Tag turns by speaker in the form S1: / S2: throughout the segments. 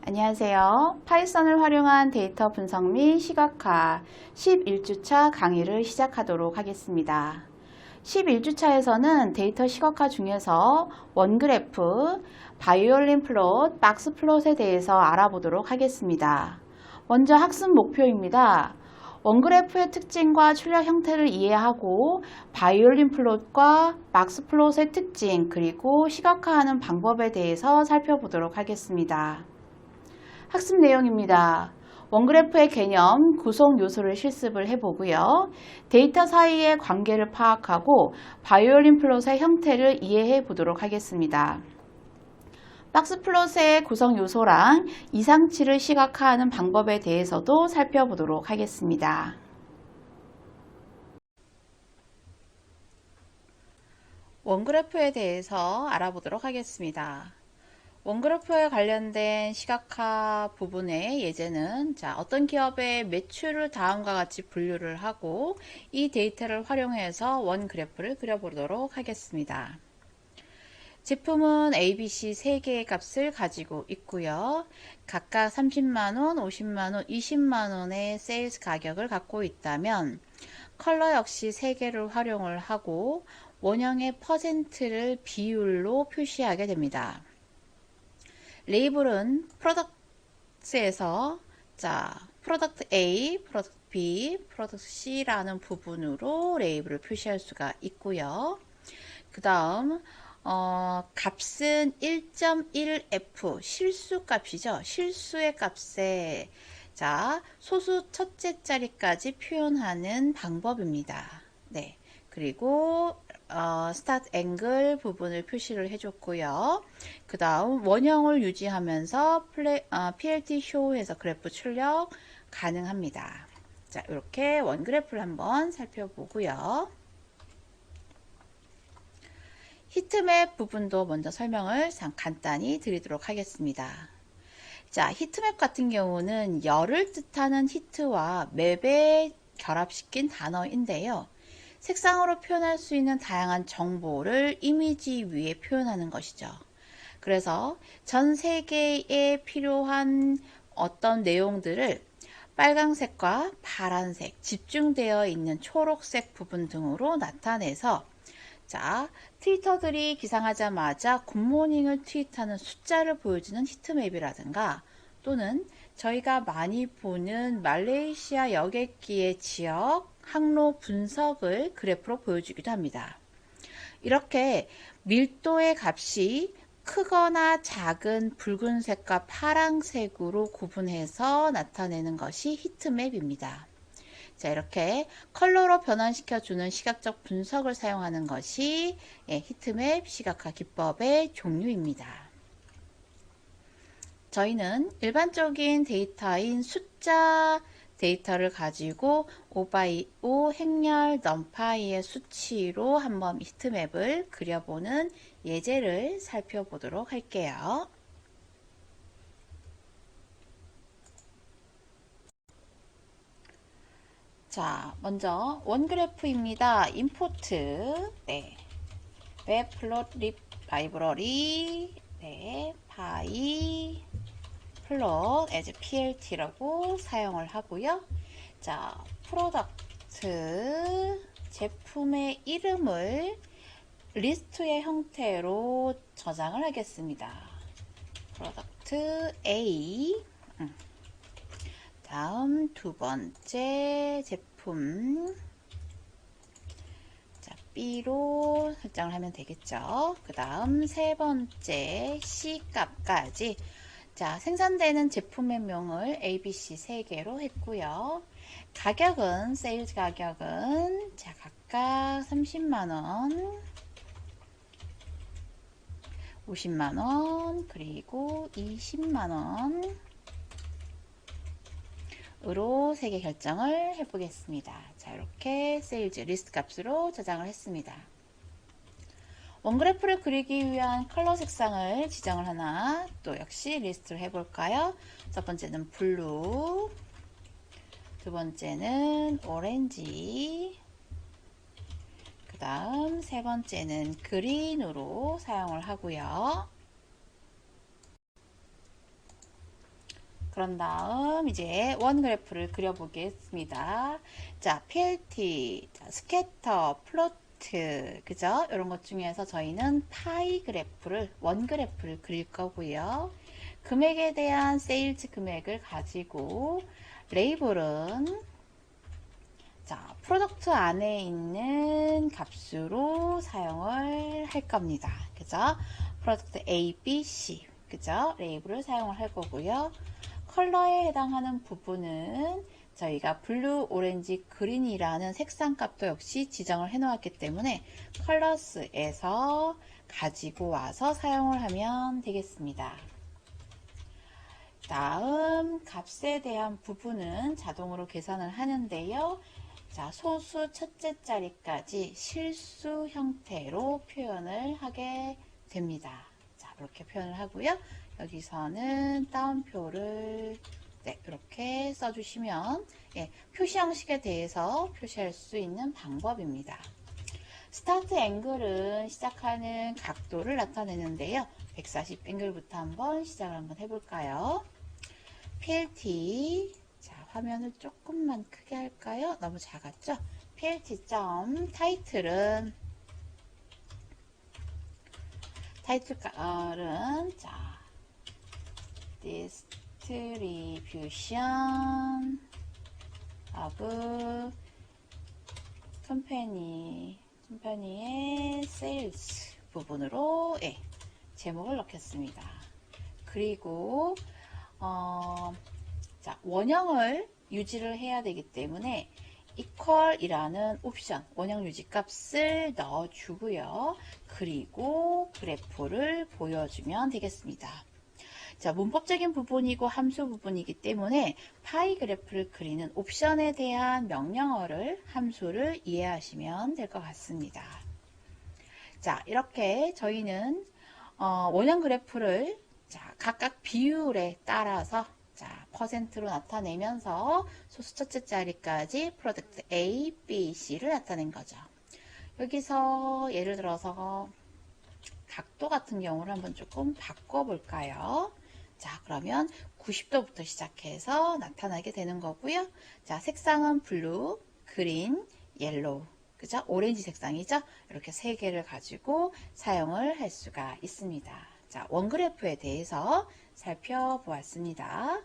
S1: 안녕하세요. 파이썬을 활용한 데이터 분석 및 시각화 11주차 강의를 시작하도록 하겠습니다. 11주차에서는 데이터 시각화 중에서 원그래프, 바이올린 플롯, 박스 플롯에 대해서 알아보도록 하겠습니다. 먼저 학습 목표입니다. 원그래프의 특징과 출력 형태를 이해하고 바이올린 플롯과 박스 플롯의 특징 그리고 시각화하는 방법에 대해서 살펴보도록 하겠습니다. 학습 내용입니다. 원그래프의 개념, 구성 요소를 실습을 해보고요. 데이터 사이의 관계를 파악하고 바이올린 플롯의 형태를 이해해 보도록 하겠습니다. 박스 플롯의 구성 요소랑 이상치를 시각화하는 방법에 대해서도 살펴보도록 하겠습니다. 원그래프에 대해서 알아보도록 하겠습니다. 원그래프에 관련된 시각화 부분의 예제는 어떤 기업의 매출을 다음과 같이 분류를 하고 이 데이터를 활용해서 원그래프를 그려보도록 하겠습니다. 제품은 ABC 3개의 값을 가지고 있고요. 각각 30만원, 50만원, 20만원의 세일즈 가격을 갖고 있다면 컬러 역시 3개를 활용을 하고 원형의 퍼센트를 비율로 표시하게 됩니다. 레이블은 프로덕트에서 프로덕트 A, 프로덕트 B, 프로덕트 C라는 부분으로 레이블을 표시할 수가 있고요. 그 다음 값은 1.1f 실수값이죠. 실수의 값에 소수 첫째 자리까지 표현하는 방법입니다. 네. 그리고 스타트 앵글 부분을 표시를 해줬고요. 그 다음 원형을 유지하면서 PLT 쇼에서 그래프 출력 가능합니다. 이렇게 원그래프를 한번 살펴보고요. 히트맵 부분도 먼저 설명을 간단히 드리도록 하겠습니다. 히트맵 같은 경우는 열을 뜻하는 히트와 맵에 결합시킨 단어인데요. 색상으로 표현할 수 있는 다양한 정보를 이미지 위에 표현하는 것이죠. 그래서 전 세계에 필요한 어떤 내용들을 빨강색과 파란색, 집중되어 있는 초록색 부분 등으로 나타내서 트위터들이 기상하자마자 굿모닝을 트윗하는 숫자를 보여주는 히트맵이라든가 또는 저희가 많이 보는 말레이시아 여객기의 지역 항로 분석을 그래프로 보여주기도 합니다. 이렇게 밀도의 값이 크거나 작은 붉은색과 파란색으로 구분해서 나타내는 것이 히트맵입니다. 이렇게 컬러로 변환시켜주는 시각적 분석을 사용하는 것이 히트맵 시각화 기법의 종류입니다. 저희는 일반적인 데이터인 숫자 데이터를 가지고 5x5 행렬 넘파이의 수치로 한번 히트맵을 그려보는 예제를 살펴보도록 할게요. 먼저 원그래프입니다. 임포트, 웹플롯 라이브러리, 파이 플롯 as plt라고 사용을 하고요. 프로덕트 제품의 이름을 리스트의 형태로 저장을 하겠습니다. 프로덕트 A. 다음 두 번째 제품 B로 설정을 하면 되겠죠. 그 다음 세 번째 C 값까지 생산되는 제품의 명을 ABC 3개로 했고요. 가격은 세일즈 가격은 각각 30만원, 50만원, 그리고 20만원 으로 3개 결정을 해보겠습니다. 이렇게 세일즈 리스트 값으로 저장을 했습니다. 원그래프를 그리기 위한 컬러 색상을 지정을 하나 또 역시 리스트를 해볼까요? 첫 번째는 블루, 두 번째는 오렌지, 그 다음 세 번째는 그린으로 사용을 하고요. 그런 다음 이제 원 그래프를 그려보겠습니다. 자, PLT, 자, 스캐터, 플로트, 그죠? 이런 것 중에서 저희는 파이 그래프를, 원 그래프를 그릴 거고요. 금액에 대한 세일즈 금액을 가지고 레이블은 자, 프로덕트 안에 있는 값으로 사용을 할 겁니다. 그죠? 프로덕트 A, B, C. 그죠? 레이블을 사용을 할 거고요. 컬러에 해당하는 부분은 저희가 블루, 오렌지, 그린이라는 색상 값도 역시 지정을 해 놓았기 때문에 컬러스에서 가지고 와서 사용을 하면 되겠습니다. 다음 값에 대한 부분은 자동으로 계산을 하는데요. 자, 소수 첫째 자리까지 실수 형태로 표현을 하게 됩니다. 자, 이렇게 표현을 하고요. 여기서는 따옴표를 네, 이렇게 써주시면 예, 표시 형식에 대해서 표시할 수 있는 방법입니다. 스타트 앵글은 시작하는 각도를 나타내는데요. 140 앵글부터 한번 시작을 한번 해볼까요? PLT 자, 화면을 조금만 크게 할까요? 너무 작았죠? PLT 타이틀은 자, distribution of 컴퍼니의 sales 부분으로 예, 제목을 넣겠습니다. 그리고 자, 원형을 유지를 해야 되기 때문에 equal이라는 옵션, 원형 유지 값을 넣어주고요. 그리고 그래프를 보여주면 되겠습니다. 자, 문법적인 부분이고 함수 부분이기 때문에 파이 그래프를 그리는 옵션에 대한 명령어를, 함수를 이해하시면 될 것 같습니다. 자, 이렇게 저희는 원형 그래프를 자, 각각 비율에 따라서 자, 퍼센트로 나타내면서 소수 첫째 자리까지 프로덕트 A, B, C를 나타낸 거죠. 여기서 예를 들어서 각도 같은 경우를 한번 조금 바꿔볼까요? 자, 그러면 90도부터 시작해서 나타나게 되는 거고요. 자, 색상은 블루, 그린, 옐로우, 그죠? 오렌지 색상이죠? 이렇게 세 개를 가지고 사용을 할 수가 있습니다. 자, 원그래프에 대해서 살펴보았습니다.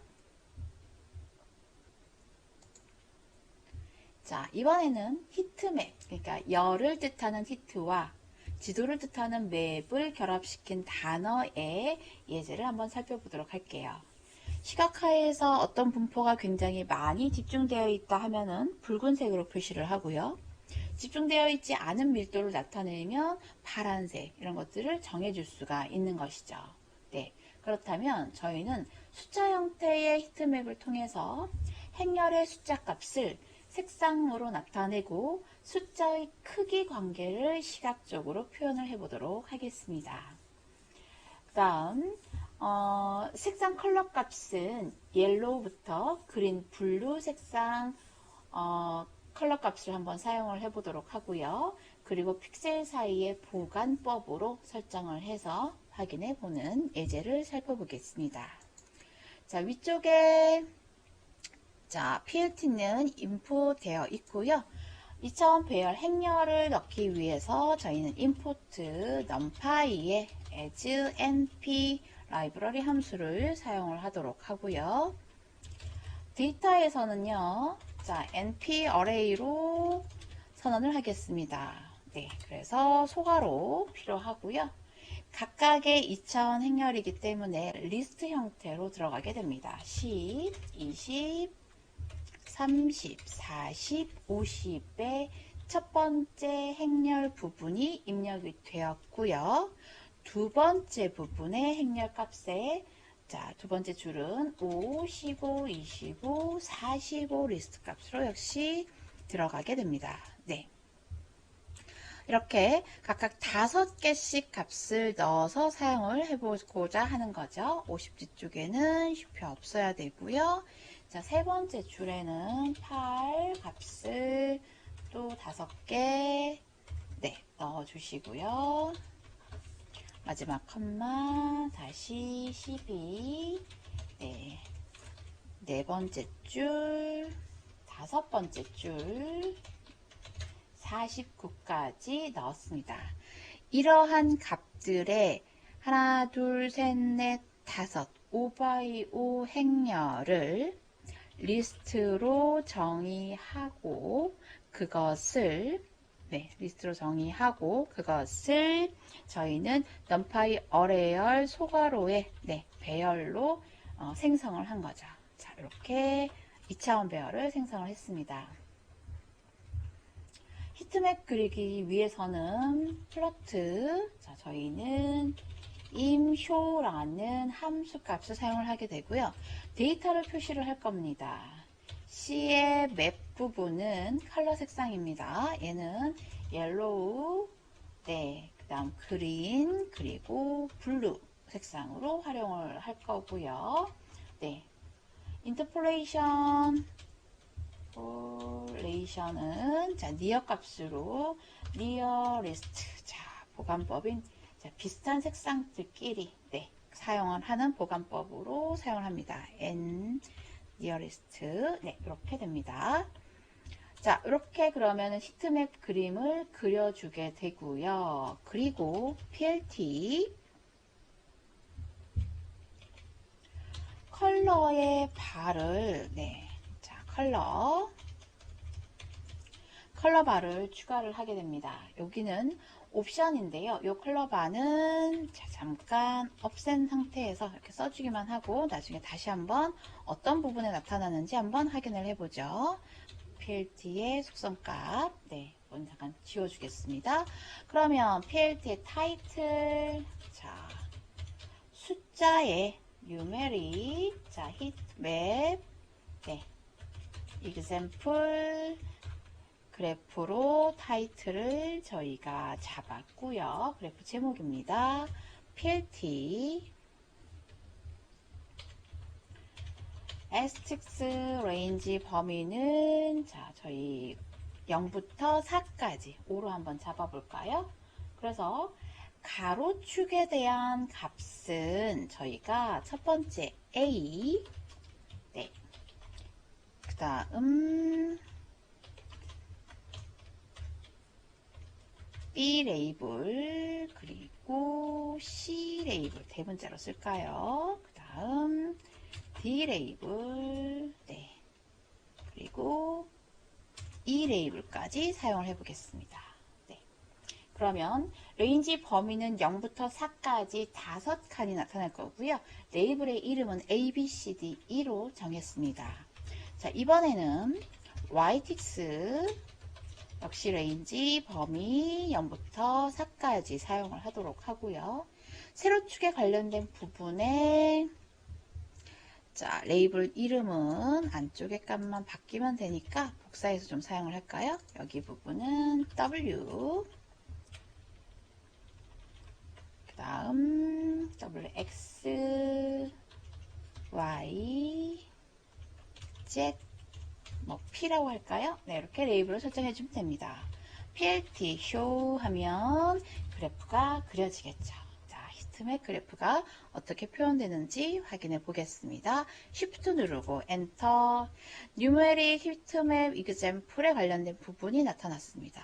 S1: 자, 이번에는 히트맵, 그러니까 열을 뜻하는 히트와 지도를 뜻하는 맵을 결합시킨 단어의 예제를 한번 살펴보도록 할게요. 시각화에서 어떤 분포가 굉장히 많이 집중되어 있다 하면은 붉은색으로 표시를 하고요. 집중되어 있지 않은 밀도를 나타내면 파란색 이런 것들을 정해줄 수가 있는 것이죠. 네, 그렇다면 저희는 숫자 형태의 히트맵을 통해서 행렬의 숫자 값을 색상으로 나타내고 숫자의 크기 관계를 시각적으로 표현을 해보도록 하겠습니다. 그 다음 색상 컬러 값은 옐로우부터 그린, 블루 색상 컬러 값을 한번 사용을 해보도록 하고요. 그리고 픽셀 사이의 보관법으로 설정을 해서 확인해 보는 예제를 살펴보겠습니다. 자, 위쪽에 자, PLT는 인풋되어 있고요. 2차원 배열 행렬을 넣기 위해서 저희는 import numpy의 as np 라이브러리 함수를 사용을 하도록 하고요. 데이터에서는요, 자, np array로 선언을 하겠습니다. 네, 그래서 소괄호 필요하고요. 각각의 2차원 행렬이기 때문에 리스트 형태로 들어가게 됩니다. 10, 20, 30, 40, 50의 첫 번째 행렬 부분이 입력이 되었고요. 두 번째 부분의 행렬 값에 자, 두 번째 줄은 5, 15, 25, 45 리스트 값으로 역시 들어가게 됩니다. 네. 이렇게 각각 5개씩 값을 넣어서 사용을 해보고자 하는 거죠. 50지 쪽에는 슈표 없어야 되고요. 자, 세 번째 줄에는 8 값을 또 5개 네, 넣어주시고요. 마지막 컴마 다시 12 네, 네 번째 줄, 다섯 번째 줄, 49까지 넣었습니다. 이러한 값들의 하나, 둘, 셋, 넷, 다섯, 5x5 행렬을 리스트로 정의하고 그것을 저희는 numpy 어레열 소괄호의 배열로 생성을 한 거죠. 자, 이렇게 2차원 배열을 생성을 했습니다. 히트맵 그리기 위해서는 플러트, 자, 저희는 imshow라는 함수 값을 사용을 하게 되고요. 데이터를 표시를 할 겁니다. C의 맵 부분은 컬러 색상입니다. 얘는 옐로우, 그 다음 그린, 그리고 블루 색상으로 활용을 할 거고요. 인터폴레이션은 자, near 값으로 nearest, 자, 보관법인 비슷한 색상들끼리 사용을 하는 보관법으로 사용을 합니다. nearest, 이렇게 됩니다. 자, 이렇게 그러면 히트맵 그림을 그려주게 되고요. 그리고 PLT 컬러의 바를 자, 컬러 바를 추가를 하게 됩니다. 여기는 옵션인데요. 이 컬러 바는 잠깐 없앤 상태에서 이렇게 써주기만 하고 나중에 다시 한번 어떤 부분에 나타나는지 한번 확인을 해보죠. PLT의 속성값, 이건 잠깐 지워주겠습니다. 그러면 PLT의 타이틀, 자, 숫자의 numeric, 자, heatmap, example, 그래프로 타이틀을 저희가 잡았고요. 그래프 제목입니다. PLT asterisk range 범위는 자, 저희 0부터 4까지 5로 한번 잡아볼까요? 그래서 가로축에 대한 값은 저희가 첫 번째 A, 그 다음 B 레이블, 그리고 C 레이블 대문자로 쓸까요? 그 다음 D 레이블, 그리고 E 레이블까지 사용을 해보겠습니다. 그러면 레인지 범위는 0부터 4까지 5칸이 나타날 거고요. 레이블의 이름은 A, B, C, D, E로 정했습니다. 자, 이번에는 YTX 역시 레인지 범위 0부터 4까지 사용을 하도록 하고요. 세로축에 관련된 부분에 자, 레이블 이름은 안쪽의 값만 바뀌면 되니까 복사해서 좀 사용을 할까요? 여기 부분은 W, 그 다음 WX, Y, Z, P라고 할까요? 이렇게 레이블을 설정해 주면 됩니다. PLT show 하면 그래프가 그려지겠죠. 자, 히트맵 그래프가 어떻게 표현되는지 확인해 보겠습니다. Shift 누르고 Enter, Numeric 히트맵 example에 관련된 부분이 나타났습니다.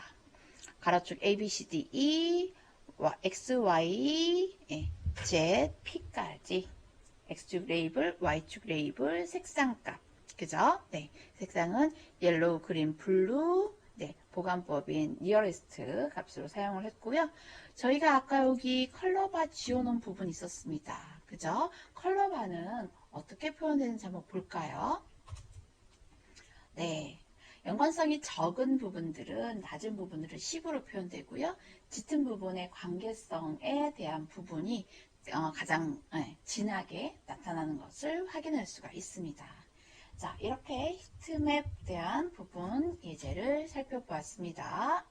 S1: 가로축 A, B, C, D, E, X, Y, Z, P까지 X축 레이블, Y축 레이블, 색상값, 그죠? 색상은 옐로우, 그린, 블루, 보관법인 nearest 값으로 사용을 했고요. 저희가 아까 여기 컬러바 지워놓은 부분이 있었습니다. 그죠? 컬러바는 어떻게 표현되는지 한번 볼까요? 연관성이 적은 부분들은 낮은 부분들은 10으로 표현되고요. 짙은 부분의 관계성에 대한 부분이 가장 진하게 나타나는 것을 확인할 수가 있습니다. 자, 이렇게 히트맵에 대한 부분 예제를 살펴보았습니다.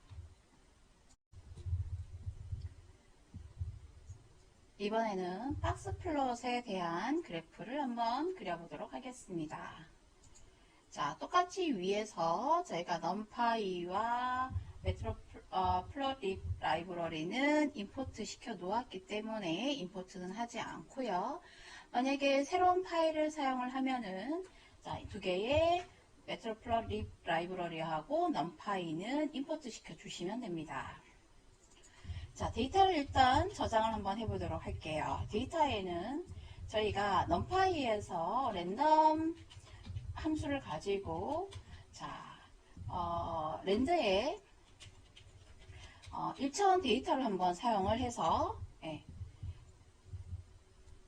S1: 이번에는 박스 플롯에 대한 그래프를 한번 그려보도록 하겠습니다. 자, 똑같이 위에서 저희가 numpy와 matplotlib 라이브러리는 임포트 시켜 놓았기 때문에 임포트는 하지 않고요. 만약에 새로운 파일을 사용을 하면은 자, 이 두 개의 매트로플롯 라이브러리하고 넘파이는 임포트 시켜주시면 됩니다. 자, 데이터를 일단 저장을 한번 해보도록 할게요. 데이터에는 저희가 numpy에서 랜덤 함수를 가지고 자, 랜드에 1차원 데이터를 한번 사용을 해서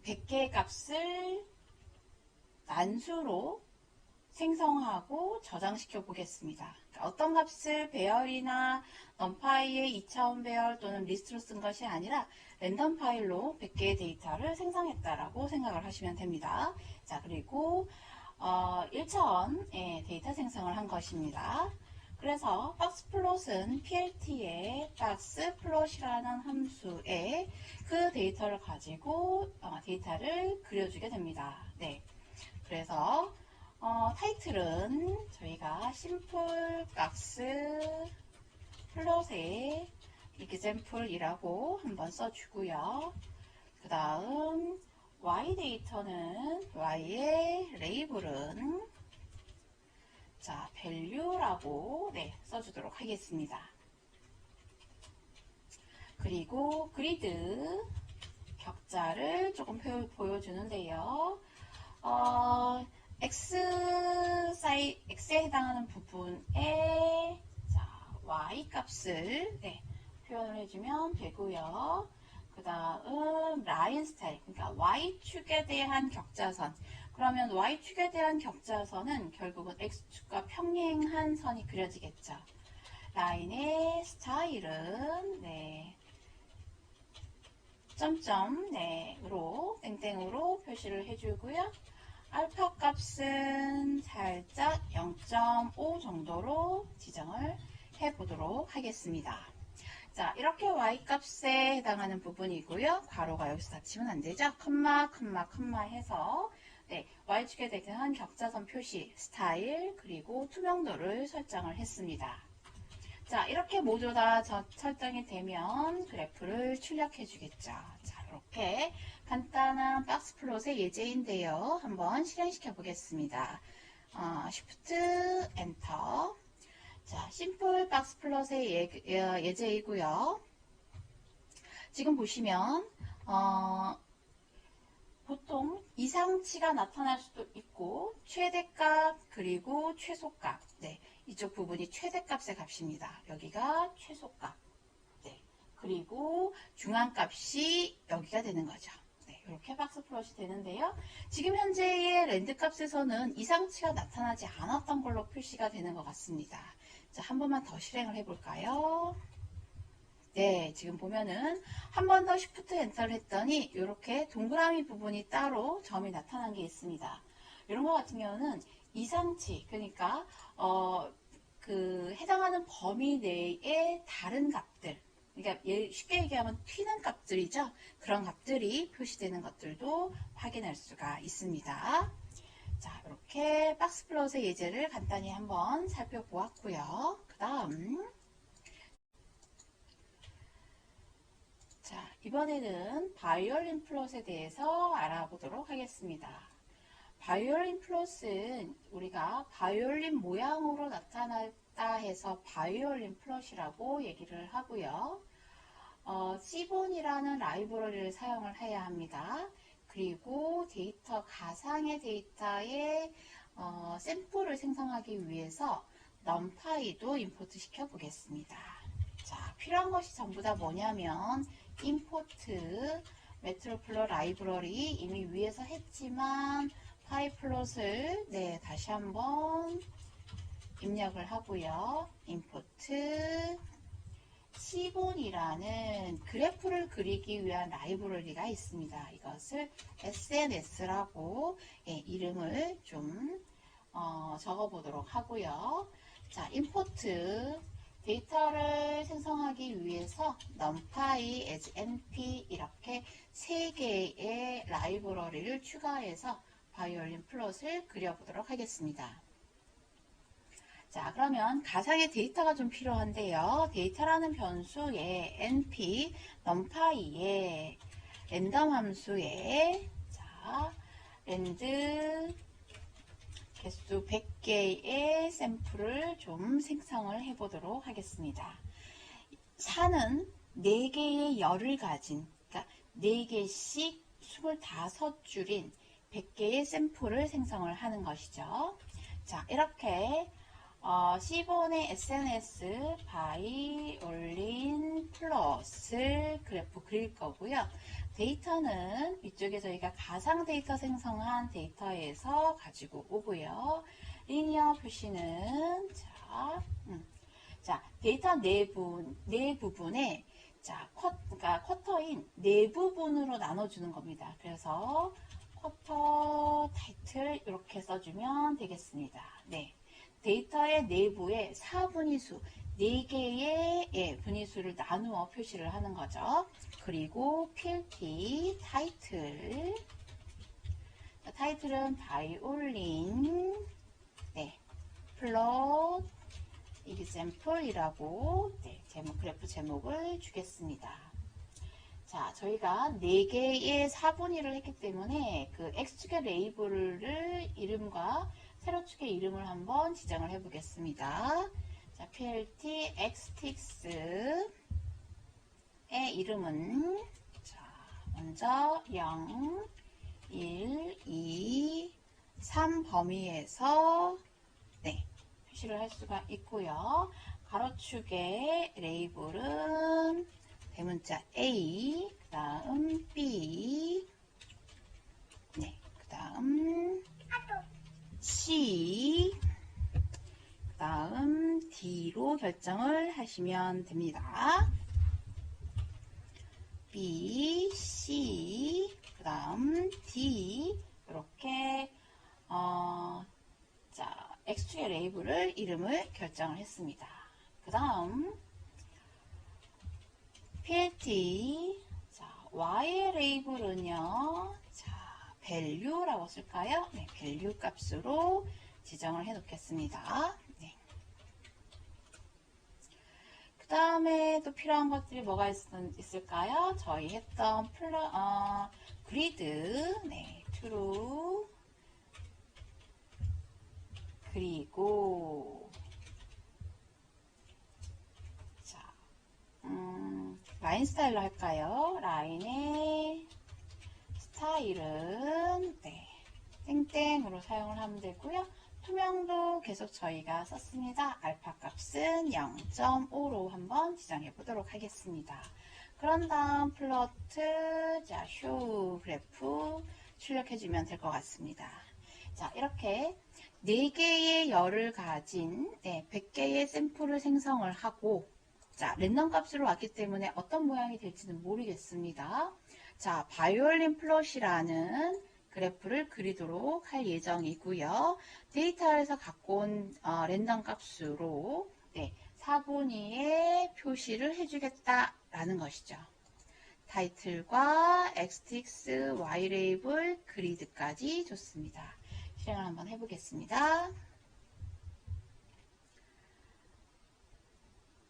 S1: 100개의 값을 난수로 생성하고 저장시켜 보겠습니다. 어떤 값을 배열이나 numpy의 2차원 배열 또는 리스트로 쓴 것이 아니라 랜덤 파일로 100개의 데이터를 생성했다라고 생각을 하시면 됩니다. 자, 그리고 1차원 데이터 생성을 한 것입니다. 그래서 박스플롯은 plt의 박스플롯이라는 함수에 그 데이터를 가지고 데이터를 그려주게 됩니다. 네. 그래서 타이틀은 저희가 심플 박스 플롯의 example이라고 한번 써주고요. 그 다음 y 데이터는 y의 레이블은 자 value라고 써주도록 하겠습니다. 그리고 그리드 격자를 조금 보여주는데요. x에 해당하는 부분에 y 값을 표현을 해주면 되고요. 그 다음 라인 스타일, 그러니까 y축에 대한 격자선. 그러면 y축에 대한 격자선은 결국은 x축과 평행한 선이 그려지겠죠. 라인의 스타일은 점점으로 땡땡으로 표시를 해주고요. 알파 값은 살짝 0.5 정도로 지정을 해보도록 하겠습니다. 자, 이렇게 y값에 해당하는 부분이고요. 괄호가 여기서 닫히면 안 되죠. 컴마 해서 y축에 대한 격자선 표시, 스타일, 그리고 투명도를 설정을 했습니다. 자, 이렇게 모두 다 설정이 되면 그래프를 출력해 주겠죠. 자, 이렇게 간단한 박스플롯의 예제인데요. 한번 실행시켜 보겠습니다. Shift Enter. 자, 심플 박스플롯의 예제이고요. 지금 보시면 보통 이상치가 나타날 수도 있고 최대값 그리고 최소값. 이쪽 부분이 최대값의 값입니다. 여기가 최소값. 그리고 중앙값이 여기가 되는 거죠. 이렇게 박스플롯이 되는데요. 지금 현재의 랜드 값에서는 이상치가 나타나지 않았던 걸로 표시가 되는 것 같습니다. 자, 한 번만 더 실행을 해볼까요? 네, 지금 보면은 한 번 더 Shift 엔터를 했더니 이렇게 동그라미 부분이 따로 점이 나타난 게 있습니다. 이런 것 같은 경우는 이상치, 그러니까 그 해당하는 범위 내의 다른 값들, 그러니까 쉽게 얘기하면 튀는 값들이죠. 그런 값들이 표시되는 것들도 확인할 수가 있습니다. 자, 이렇게 박스플롯의 예제를 간단히 한번 살펴보았고요. 그 다음 자, 이번에는 바이올린 플롯에 대해서 알아보도록 하겠습니다. 바이올린 플롯은 우리가 바이올린 모양으로 나타났다 해서 바이올린 플롯이라고 얘기를 하고요. C본이라는 라이브러리를 사용을 해야 합니다. 그리고 데이터, 가상의 데이터의 샘플을 생성하기 위해서 numpy도 임포트 시켜 보겠습니다. 자, 필요한 것이 전부 다 뭐냐면 import 매트로플롯 라이브러리 이미 위에서 했지만 파이플롯을 다시 한번 입력을 하고요. import C본이라는 그래프를 그리기 위한 라이브러리가 있습니다. 이것을 SNS라고 이름을 좀 적어 보도록 하고요. 자, import 데이터를 생성하기 위해서 numpy as np 이렇게 3개의 라이브러리를 추가해서 바이올린 플롯을 그려보도록 하겠습니다. 자, 그러면 가상의 데이터가 좀 필요한데요. 데이터라는 변수에 np, numpy에 랜덤 함수에 랜드 개수 100개의 샘플을 좀 생성을 해 보도록 하겠습니다. 4는 4개의 열을 가진, 그러니까 4개씩 25줄인 100개의 샘플을 생성을 하는 것이죠. 자, 이렇게 C번의 SNS 바이올린 플러스 그래프 그릴 거고요. 데이터는 이쪽에 저희가 가상 데이터 생성한 데이터에서 가지고 오고요. 리니어 표시는 자, 데이터 네 부분에 그러니까 쿼터인 네 부분으로 나눠주는 겁니다. 그래서 쿼터 타이틀 이렇게 써주면 되겠습니다. 네. 데이터의 내부에 4분위수, 4개의 분위수를 나누어 표시를 하는 거죠. 그리고 PLT 타이틀. 타이틀은 바이올린, 플롯, example이라고 그래프 제목을 주겠습니다. 자, 저희가 4개의 4분위를 했기 때문에 그 X축의 레이블을 이름과 세로축의 이름을 한번 지정을 해 보겠습니다. 자, PLT xtix의 이름은 먼저 0, 1, 2, 3 범위에서 표시를 할 수가 있고요. 가로축의 레이블은 대문자 A, 그 다음 B, 그 다음 C, 그 다음 D로 결정을 하시면 됩니다. B, C, 그 다음 D 이렇게 X축의 레이블을 이름을 결정을 했습니다. 그 다음 PLT Y의 레이블은요 value라고 쓸까요? 네, value 값으로 지정을 해 놓겠습니다. 그 다음에 또 필요한 것들이 뭐가 있을까요? 저희 했던 그리드, true, 그리고 라인 스타일로 할까요? 라인의 스타일은 땡땡으로 사용을 하면 되고요. 투명도 계속 저희가 썼습니다. 알파 값은 0.5로 한번 지정해 보도록 하겠습니다. 그런 다음 플로트, 쇼 그래프 출력해 주면 될 것 같습니다. 자, 이렇게 4개의 열을 가진 100개의 샘플을 생성을 하고 랜덤 값으로 왔기 때문에 어떤 모양이 될지는 모르겠습니다. 자, 바이올린 플롯이라는 그래프를 그리도록 할 예정이고요. 데이터에서 갖고 온 랜덤 값으로 4분위에 표시를 해주겠다라는 것이죠. 타이틀과 xtix, y레이블, 그리드까지 줬습니다. 실행을 한번 해보겠습니다.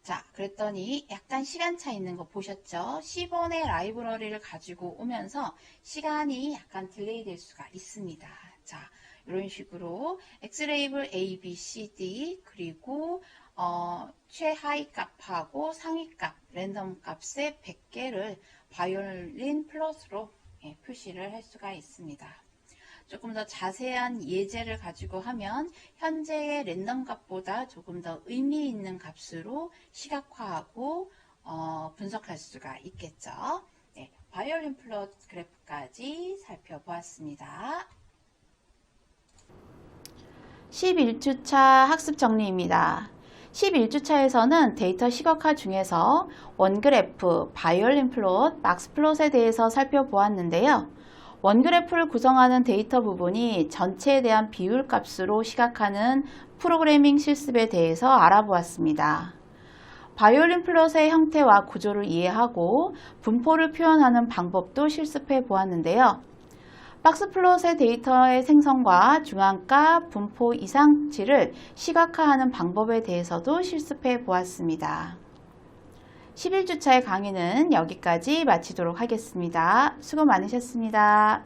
S1: 자, 그랬더니 약간 시간차 있는 거 보셨죠? C번의 라이브러리를 가지고 오면서 시간이 약간 딜레이 될 수가 있습니다. 자, 이런 식으로 X레이블 A, B, C, D 그리고 최하위 값하고 상위 값, 랜덤 값의 100개를 바이올린 플러스로 표시를 할 수가 있습니다. 조금 더 자세한 예제를 가지고 하면 현재의 랜덤 값보다 조금 더 의미 있는 값으로 시각화하고 분석할 수가 있겠죠. 바이올린 플롯 그래프까지 살펴보았습니다.
S2: 11주차 학습 정리입니다. 11주차에서는 데이터 시각화 중에서 원그래프, 바이올린 플롯, 막스 플롯에 대해서 살펴보았는데요. 원그래프를 구성하는 데이터 부분이 전체에 대한 비율 값으로 시각하는 프로그래밍 실습에 대해서 알아보았습니다. 바이올린 플롯의 형태와 구조를 이해하고 분포를 표현하는 방법도 실습해 보았는데요. 박스 플롯의 데이터의 생성과 중앙값, 분포 이상치를 시각화하는 방법에 대해서도 실습해 보았습니다. 11주차의 강의는 여기까지 마치도록 하겠습니다. 수고 많으셨습니다.